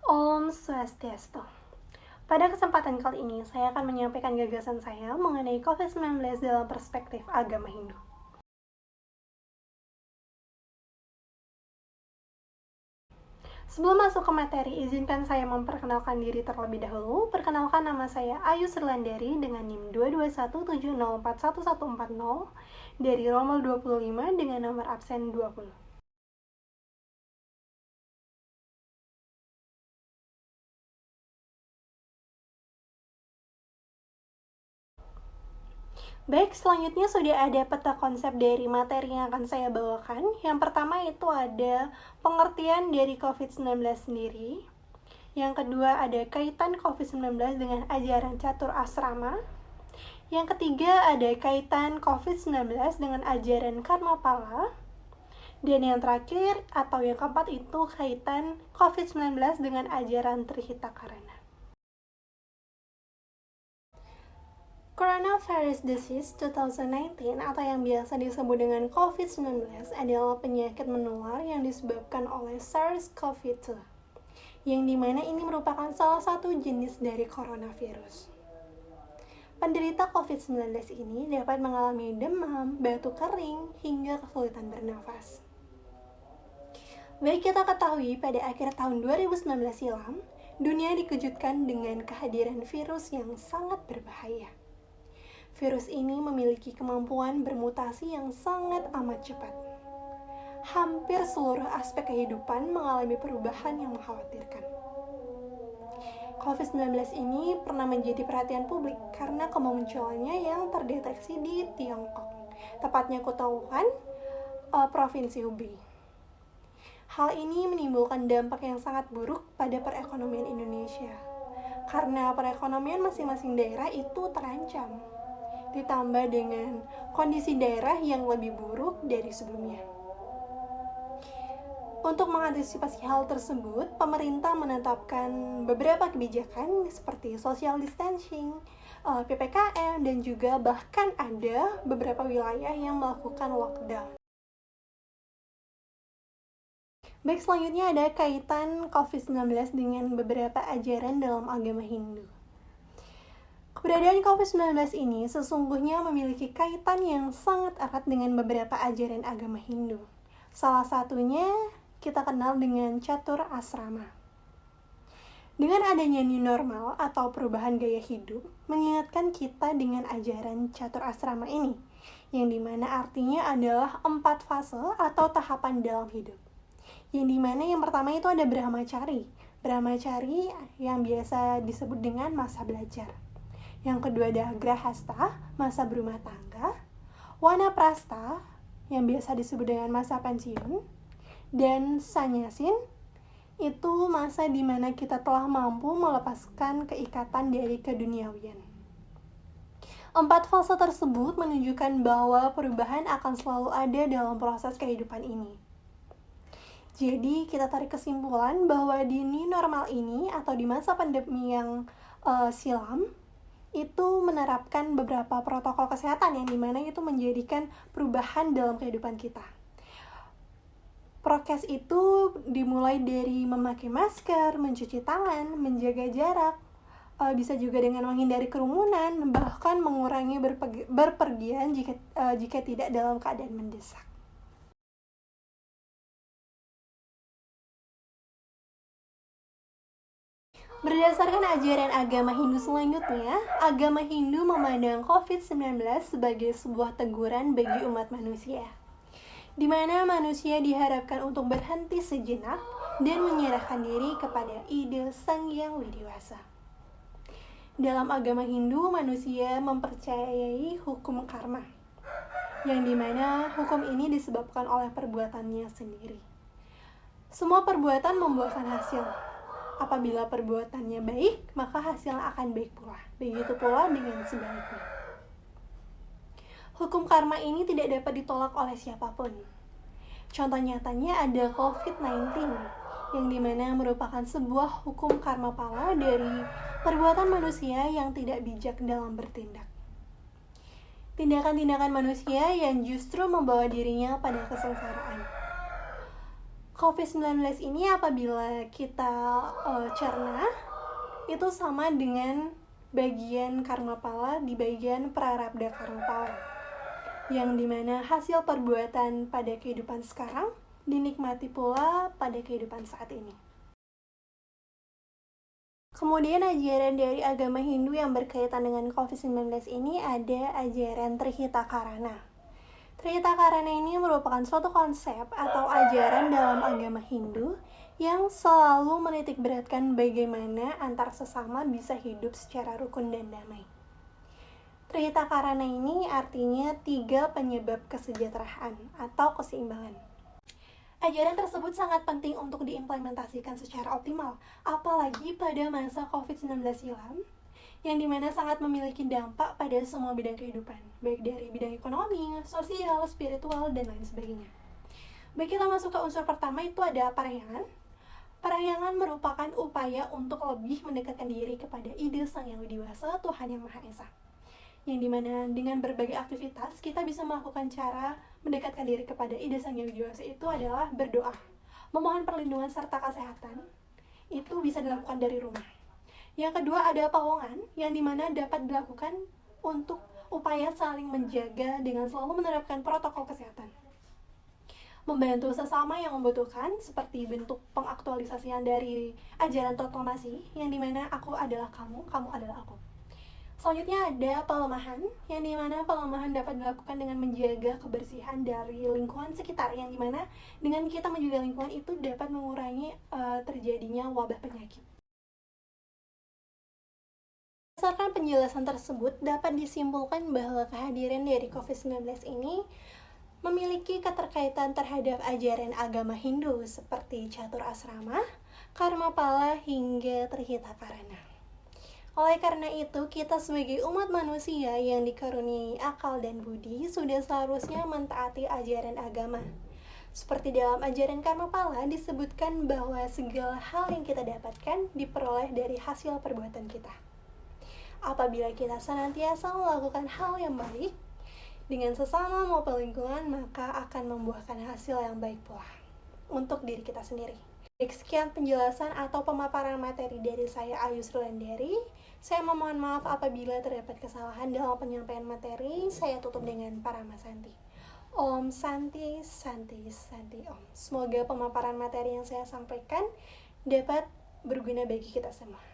Om Swastiastu. Pada kesempatan kali ini, saya akan menyampaikan gagasan saya mengenai COVID-19 dalam perspektif agama Hindu. Sebelum masuk ke materi, izinkan saya memperkenalkan diri terlebih dahulu. Perkenalkan, nama saya Ayu Sirlandari dengan NIM 22170411140 dari Romal 25 dengan nomor absen 20. Baik, selanjutnya sudah ada peta konsep dari materi yang akan saya bawakan. Yang pertama itu ada pengertian dari COVID-19 sendiri. Yang kedua ada kaitan COVID-19 dengan ajaran catur asrama. Yang ketiga ada kaitan COVID-19 dengan ajaran karma pala. Dan yang terakhir atau yang keempat itu kaitan COVID-19 dengan ajaran Trihitakarana. Coronavirus Disease 2019 atau yang biasa disebut dengan COVID-19 adalah penyakit menular yang disebabkan oleh SARS-CoV-2, yang dimana ini merupakan salah satu jenis dari coronavirus. Penderita COVID-19 ini dapat mengalami demam, batuk kering, hingga kesulitan bernafas. Baik kita ketahui pada akhir tahun 2019 silam, dunia dikejutkan dengan kehadiran virus yang sangat berbahaya. Virus ini memiliki kemampuan bermutasi yang sangat amat cepat. Hampir seluruh aspek kehidupan mengalami perubahan yang mengkhawatirkan. COVID-19 ini pernah menjadi perhatian publik karena kemunculannya yang terdeteksi di Tiongkok, tepatnya kota Wuhan, Provinsi Hubei. Hal ini menimbulkan dampak yang sangat buruk pada perekonomian Indonesia, karena perekonomian masing-masing daerah itu terancam, ditambah dengan kondisi daerah yang lebih buruk dari sebelumnya. Untuk mengantisipasi hal tersebut, pemerintah menetapkan beberapa kebijakan seperti social distancing, PPKM, dan juga bahkan ada beberapa wilayah yang melakukan lockdown. Baik, selanjutnya ada kaitan COVID-19 dengan beberapa ajaran dalam agama Hindu. Keberadaan COVID-19 ini sesungguhnya memiliki kaitan yang sangat erat dengan beberapa ajaran agama Hindu. Salah satunya kita kenal dengan catur asrama. Dengan adanya new normal atau perubahan gaya hidup, mengingatkan kita dengan ajaran catur asrama ini, yang dimana artinya adalah 4 fase atau tahapan dalam hidup. Yang dimana yang pertama itu ada Brahmacari. Brahmacari yang biasa disebut dengan masa belajar. Yang kedua ada Grahasta, masa berumah tangga. Wanaprastha, yang biasa disebut dengan masa pensiun. Dan Sannyasin, itu masa di mana kita telah mampu melepaskan keikatan dari keduniawian. 4 fase tersebut menunjukkan bahwa perubahan akan selalu ada dalam proses kehidupan ini. Jadi kita tarik kesimpulan bahwa di new normal ini atau di masa pandemi yang silam itu menerapkan beberapa protokol kesehatan yang dimana itu menjadikan perubahan dalam kehidupan kita. Prokes itu dimulai dari memakai masker, mencuci tangan, menjaga jarak, bisa juga dengan menghindari kerumunan, bahkan mengurangi berpergian jika tidak dalam keadaan mendesak. Berdasarkan ajaran agama Hindu selanjutnya, agama Hindu memandang COVID-19 sebagai sebuah teguran bagi umat manusia, di mana manusia diharapkan untuk berhenti sejenak dan menyerahkan diri kepada ide Sang Hyang Widiwasa. Dalam agama Hindu, manusia mempercayai hukum karma, yang dimana hukum ini disebabkan oleh perbuatannya sendiri. Semua perbuatan membuahkan hasil. Apabila perbuatannya baik, maka hasilnya akan baik pula. Begitu pula dengan sebaliknya. Hukum karma ini tidak dapat ditolak oleh siapapun. Contoh nyatanya ada COVID-19, yang dimana merupakan sebuah hukum karma pala dari perbuatan manusia yang tidak bijak dalam bertindak. Tindakan-tindakan manusia yang justru membawa dirinya pada kesengsaraan. COVID-19 ini apabila kita cerna, itu sama dengan bagian karmapala di bagian prarabdha karmapala, yang dimana hasil perbuatan pada kehidupan sekarang dinikmati pula pada kehidupan saat ini. Kemudian ajaran dari agama Hindu yang berkaitan dengan COVID-19 ini ada ajaran Trihita-karana. Trihita-karana ini merupakan suatu konsep atau ajaran dalam agama Hindu yang selalu menitik beratkan bagaimana antar sesama bisa hidup secara rukun dan damai. Trihita-karana ini artinya 3 penyebab kesejahteraan atau keseimbangan. Ajaran tersebut sangat penting untuk diimplementasikan secara optimal, apalagi pada masa COVID-19 silam, yang dimana sangat memiliki dampak pada semua bidang kehidupan, baik dari bidang ekonomi, sosial, spiritual, dan lain sebagainya. Baik, kita masuk ke unsur pertama, itu ada parahyangan. Parahyangan merupakan upaya untuk lebih mendekatkan diri kepada ide Sang Yang Widiwasa, Tuhan Yang Maha Esa, yang dimana dengan berbagai aktivitas kita bisa melakukan cara mendekatkan diri kepada ide Sang Yang Widiwasa itu adalah berdoa, memohon perlindungan serta kesehatan. Itu bisa dilakukan dari rumah. Yang kedua ada pawongan, yang dimana dapat dilakukan untuk upaya saling menjaga dengan selalu menerapkan protokol kesehatan. Membantu sesama yang membutuhkan, seperti bentuk pengaktualisasian dari ajaran proklamasi, yang dimana aku adalah kamu, kamu adalah aku. Selanjutnya ada pelemahan, yang dimana pelemahan dapat dilakukan dengan menjaga kebersihan dari lingkungan sekitar, yang dimana dengan kita menjaga lingkungan itu dapat mengurangi terjadinya wabah penyakit. Berdasarkan penjelasan tersebut, dapat disimpulkan bahwa kehadiran dari COVID-19 ini memiliki keterkaitan terhadap ajaran agama Hindu seperti catur asrama, karmapala, hingga trihita-karana. Oleh karena itu, kita sebagai umat manusia yang dikaruniai akal dan budi sudah seharusnya mentaati ajaran agama. Seperti dalam ajaran karmapala disebutkan bahwa segala hal yang kita dapatkan diperoleh dari hasil perbuatan kita. Apabila kita senantiasa melakukan hal yang baik dengan sesama maupun lingkungan, maka akan membuahkan hasil yang baik pula untuk diri kita sendiri. Sekian penjelasan atau pemaparan materi dari saya, Ayu Srilandari. Saya memohon maaf apabila terdapat kesalahan dalam penyampaian materi. Saya tutup dengan Parama Santi. Om Santi, Santi, Santi Om. Semoga pemaparan materi yang saya sampaikan dapat berguna bagi kita semua.